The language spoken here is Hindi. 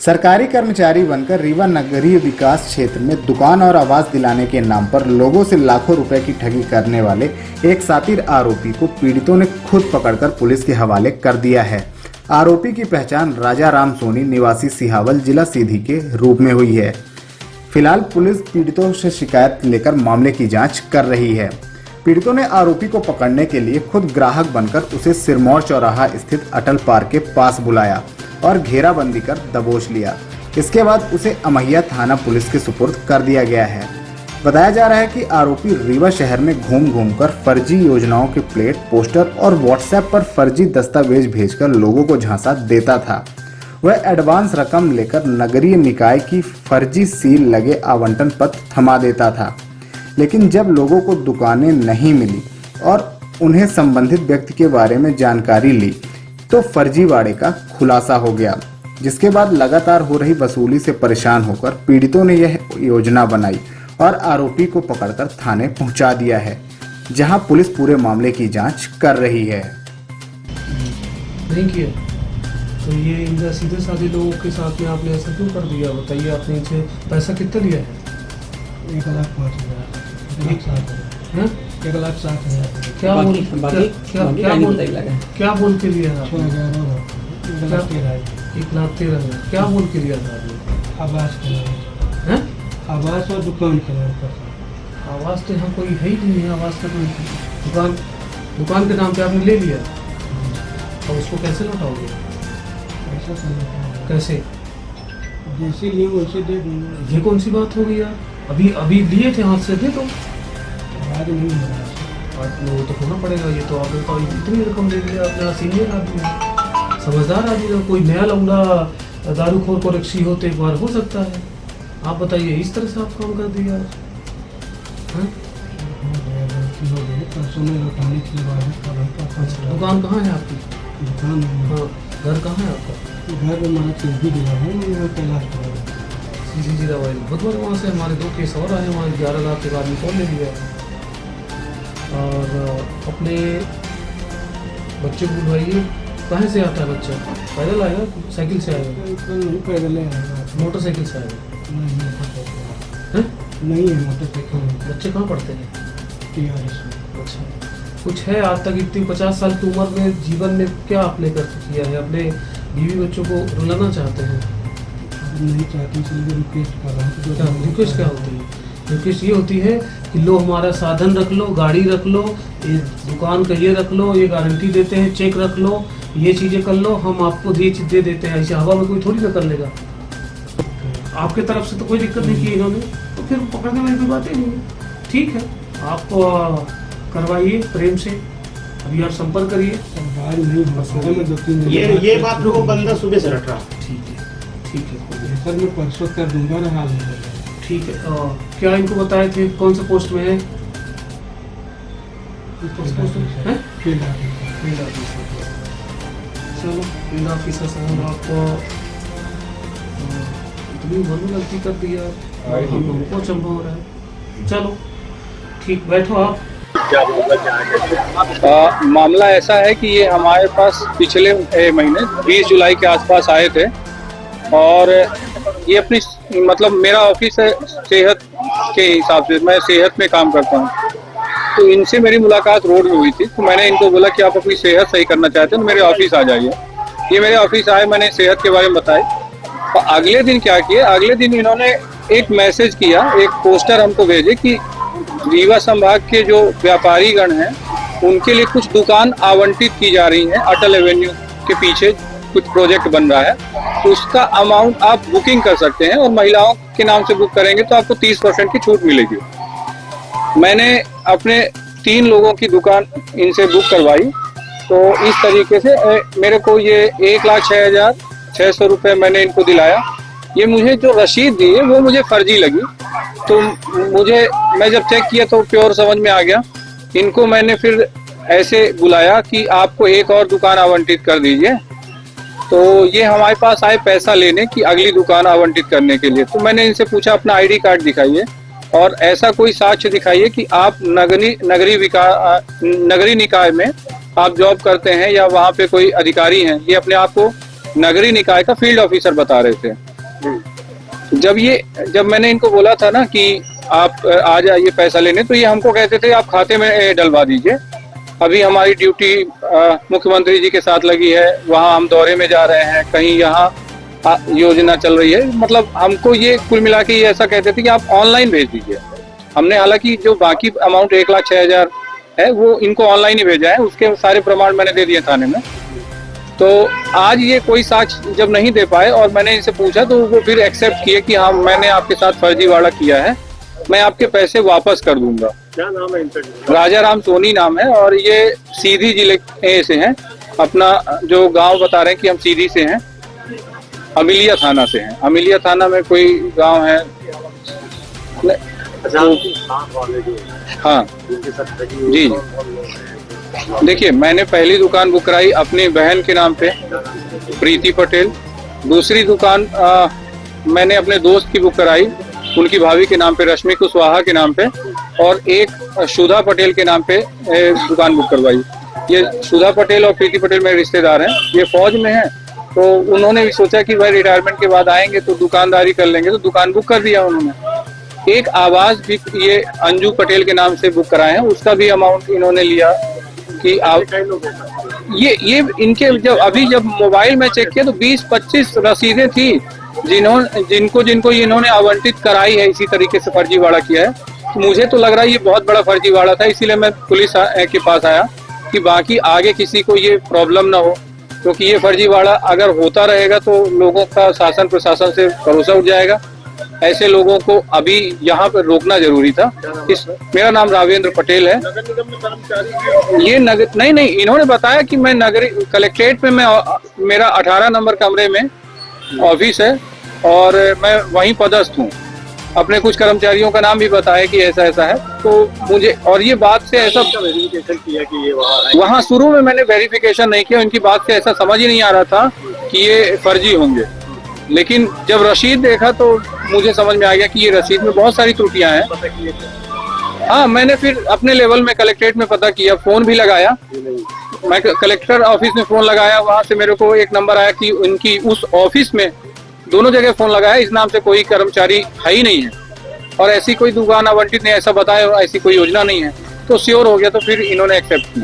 सरकारी कर्मचारी बनकर रीवा नगरीय विकास क्षेत्र में दुकान और आवास दिलाने के नाम पर लोगों से लाखों रुपए की ठगी करने वाले एक शातिर आरोपी को पीड़ितों ने खुद पकड़कर पुलिस के हवाले कर दिया है। आरोपी की पहचान राजा राम सोनी निवासी सिहावल जिला सीधी के रूप में हुई है। फिलहाल पुलिस पीड़ितों से शिकायत लेकर मामले की जांच कर रही है। पीड़ितों ने आरोपी को पकड़ने के लिए खुद ग्राहक बनकर उसे सिरमौर चौराहा स्थित अटल पार्क के पास बुलाया और घेराबंदी कर दबोच लिया। इसके बाद उसे अमैया थाना पुलिस के सुपुर्द कर दिया गया है। बताया जा रहा है कि आरोपी रीवा शहर में घूम घूमकर फर्जी योजनाओं के प्लेट, पोस्टर और व्हाट्सएप पर फर्जी दस्तावेज भेजकर लोगों को झांसा देता था। वह एडवांस रकम लेकर नगरीय निकाय की फर्जी सील लगे आवंटन पत्र थमा देता था, लेकिन जब लोगों को दुकानें नहीं मिली और उन्हें संबंधित व्यक्ति के बारे में जानकारी ली तो फर्जीवाड़े का खुलासा हो गया। जिसके बाद लगातार हो रही वसूली से परेशान होकर पीड़ितों ने यह योजना बनाई और आरोपी को पकड़कर थाने पहुंचा दिया है, जहां पुलिस पूरे मामले की जांच कर रही है। नहीं किया तो ये इन सीधे साधे लोगों के साथ में आपने ऐसा क्यों कर दिया? बताइए, आपने इनसे पैसा कितना लिया है? 1,05,000। 1,60,000। क्या बोल के लिया था? 1,13,000। क्या बोल के लिया था आपने? आवास के नाम, आवास और दुकान के नाम पर। आवास तो यहाँ कोई है ही नहीं है। आवास का दुकान के नाम पे आपने ले लिया और उसको कैसे लौटाओगे? कैसे? जैसे लिए वैसे दे दूँगा। ये कौन सी बात हो गई यार? अभी लिए थे हाथ से, दे दो। आज नहीं हो रहा। वो तो होना पड़ेगा। ये तो आपने तो इतनी रकम ले लिया। अपना सीनियर आदमी है, समझदार आदमी है। कोई नया लौंडा दारूखोर को रक्षी हो तो एक बार हो सकता है। आप बताइए, इस तरह से आप काम कर दिया? दुकान कहाँ है आपकी? दुकान, हाँ, घर कहाँ है आपका? घर में हमारा भी दिला है, कैलाश जीरा वाइल बुधवार। वहाँ से हमारे 2 केस और आए। वहाँ 11 लाख के आदमी कौन ले लिया और अपने बच्चे को बुलवाइए। कहाँ से आता है बच्चा? पैदल आएगा, साइकिल से आएगा? नहीं, पैदल आएगा। मोटरसाइकिल से आएगा? नहीं है मोटरसाइकिल। बच्चे कहाँ पढ़ते हैं? TRS में। अच्छा, कुछ है आज तक इतनी 50 साल की उम्र में जीवन में क्या आपने कर किया है? अपने बीवी बच्चों को रुलाना चाहते हैं? नहीं चाहती, इसलिए रिक्वेस्ट कर रहा हूँ। रिक्वेस्ट क्या होती है? रिक्वेस्ट ये होती है कि लो हमारा साधन रख लो, गाड़ी रख लो, ये दुकान का ये रख लो, ये गारंटी देते हैं, चेक रख लो, ये चीज़ें कर लो, हम आपको ये चीज़ दे देते हैं। ऐसे हवा में कोई थोड़ी ना कर लेगा। आपके तरफ से तो कोई दिक्कत नहीं की इन्होंने, तो फिर पकड़ने वाली कोई बात ही नहीं है। ठीक है, आप करवाइए प्रेम से। अभी आप संपर्क करिए। ये बात लोगों को बंदा सुबह से रट रहा। ठीक है, ठीक है, सर मैं परसों कर दूंगा ना। हाल ठीक है। क्या इनको बताए थे? कौन सा पोस्ट में है? Field officer. चलो, फील्ड ऑफिसर साहब, आपको इतनी बड़ी गलती कर दिया, हमको अचंभा हो रहा है। चलो ठीक, बैठो आप। मामला ऐसा है कि ये हमारे पास पिछले महीने 20 जुलाई के आसपास आए थे और ये अपनी मतलब मेरा ऑफिस है सेहत के हिसाब से, मैं सेहत में काम करता हूँ, तो इनसे मेरी मुलाकात रोड में हुई थी। तो मैंने इनको बोला कि आप अपनी सेहत सही करना चाहते हैं तो मेरे ऑफिस आ जाइए। ये मेरे ऑफिस आए, मैंने सेहत के बारे में बताई। और अगले दिन क्या किए, अगले दिन इन्होंने एक मैसेज किया, एक पोस्टर हमको भेजे कि रीवा संभाग के जो व्यापारी गण हैं उनके लिए कुछ दुकान आवंटित की जा रही है। अटल एवेन्यू के पीछे कुछ प्रोजेक्ट बन रहा है, तो उसका अमाउंट आप बुकिंग कर सकते हैं और महिलाओं के नाम से बुक करेंगे तो आपको 30% की छूट मिलेगी। मैंने अपने 3 लोगों की दुकान इनसे बुक करवाई। तो इस तरीके से मेरे को ये 1,06,600 रुपये मैंने इनको दिलाया। ये मुझे जो रसीद दी है वो मुझे फर्जी लगी, तो मैं जब चेक किया तो प्योर समझ में आ गया। इनको मैंने फिर ऐसे बुलाया कि आपको एक और दुकान आवंटित कर दीजिए। तो ये हमारे पास आए पैसा लेने की अगली दुकान आवंटित करने के लिए। तो मैंने इनसे पूछा अपना ID कार्ड दिखाइए और ऐसा कोई साक्ष्य दिखाइए कि आप नगरी निकाय में आप जॉब करते हैं या वहाँ पे कोई अधिकारी हैं। ये अपने आप को नगरी निकाय का फील्ड ऑफिसर बता रहे थे। जब मैंने इनको बोला था ना कि आप आ जाइए पैसा लेने, तो ये हमको कहते थे आप खाते में डलवा दीजिए। अभी हमारी ड्यूटी मुख्यमंत्री जी के साथ लगी है, वहाँ हम दौरे में जा रहे हैं, कहीं यहाँ योजना चल रही है। मतलब हमको ये कुल मिला के ये ऐसा कहते थे कि आप ऑनलाइन भेज दीजिए। हमने हालांकि जो बाकी अमाउंट 1,06,000 है वो इनको ऑनलाइन ही भेजा है, उसके सारे प्रमाण मैंने दे दिए थाने में। तो आज ये कोई साक्ष्य जब नहीं दे पाए और मैंने इनसे पूछा तो वो फिर एक्सेप्ट किए कि हाँ मैंने आपके साथ फर्जीवाड़ा किया है, मैं आपके पैसे वापस कर दूंगा। क्या नाम है इनका? राजा राम सोनी नाम है और ये सीधी जिले से हैं। अपना जो गांव बता रहे हैं कि हम सीधी से हैं, अमिलिया थाना से हैं। अमिलिया थाना में कोई गांव है। हाँ जी, देखिए मैंने पहली दुकान बुक कराई अपनी बहन के नाम पे, प्रीति पटेल। दूसरी दुकान मैंने अपने दोस्त की बुक कराई, उनकी भाभी के नाम पे, रश्मि कुशवाहा के नाम पे। और एक सुधा पटेल के नाम पे दुकान बुक करवाई। ये सुधा पटेल और प्रीति पटेल मेरे रिश्तेदार हैं, ये फौज में हैं। तो उन्होंने भी सोचा कि भाई रिटायरमेंट के बाद आएंगे तो दुकानदारी कर लेंगे, तो दुकान बुक कर दिया उन्होंने। एक आवास भी ये अंजू पटेल के नाम से बुक कराए हैं, उसका भी अमाउंट इन्होंने लिया कि ये इनके जब मोबाइल में चेक किया तो 20-25 रसीदें थी जिनको इन्होंने आवंटित कराई है। इसी तरीके से फर्जीवाड़ा किया है। तो मुझे तो लग रहा है ये बहुत बड़ा फर्जीवाड़ा था, इसीलिए मैं पुलिस के पास आया कि बाकी आगे किसी को ये प्रॉब्लम ना हो, क्योंकि ये फर्जीवाड़ा अगर होता रहेगा तो लोगों का शासन प्रशासन से भरोसा उठ जाएगा। ऐसे लोगों को अभी यहाँ पर रोकना जरूरी था। मेरा नाम रावेंद्र पटेल है। ये नहीं, इन्होंने बताया कि मैं नगरी कलेक्ट्रेट में मेरा 18 नंबर कमरे में ऑफिस है और मैं वहीं पदस्थ हूँ। अपने कुछ कर्मचारियों का नाम भी बताया कि ऐसा ऐसा है। तो मुझे और ये बात से ऐसा वेरिफिकेशन किया कि ये वहाँ शुरू में मैंने वेरिफिकेशन नहीं किया, उनकी बात से ऐसा समझ ही नहीं आ रहा था कि ये फर्जी होंगे। लेकिन जब रसीद देखा तो मुझे समझ में आ गया कि ये रसीद में बहुत सारी त्रुटियां हैं। हाँ, मैंने फिर अपने लेवल में कलेक्ट्रेट में पता किया, फोन भी लगाया। मैं कलेक्टर ऑफिस में फोन लगाया, वहां से मेरे को एक नंबर आया कि उनकी उस ऑफिस में दोनों जगह फोन लगाया, इस नाम से कोई कर्मचारी है ही नहीं है और ऐसी कोई दुकान आवंटित नहीं, ऐसा बताया, ऐसी कोई योजना नहीं है। तो श्योर हो गया, तो फिर इन्होंने एक्सेप्ट किया।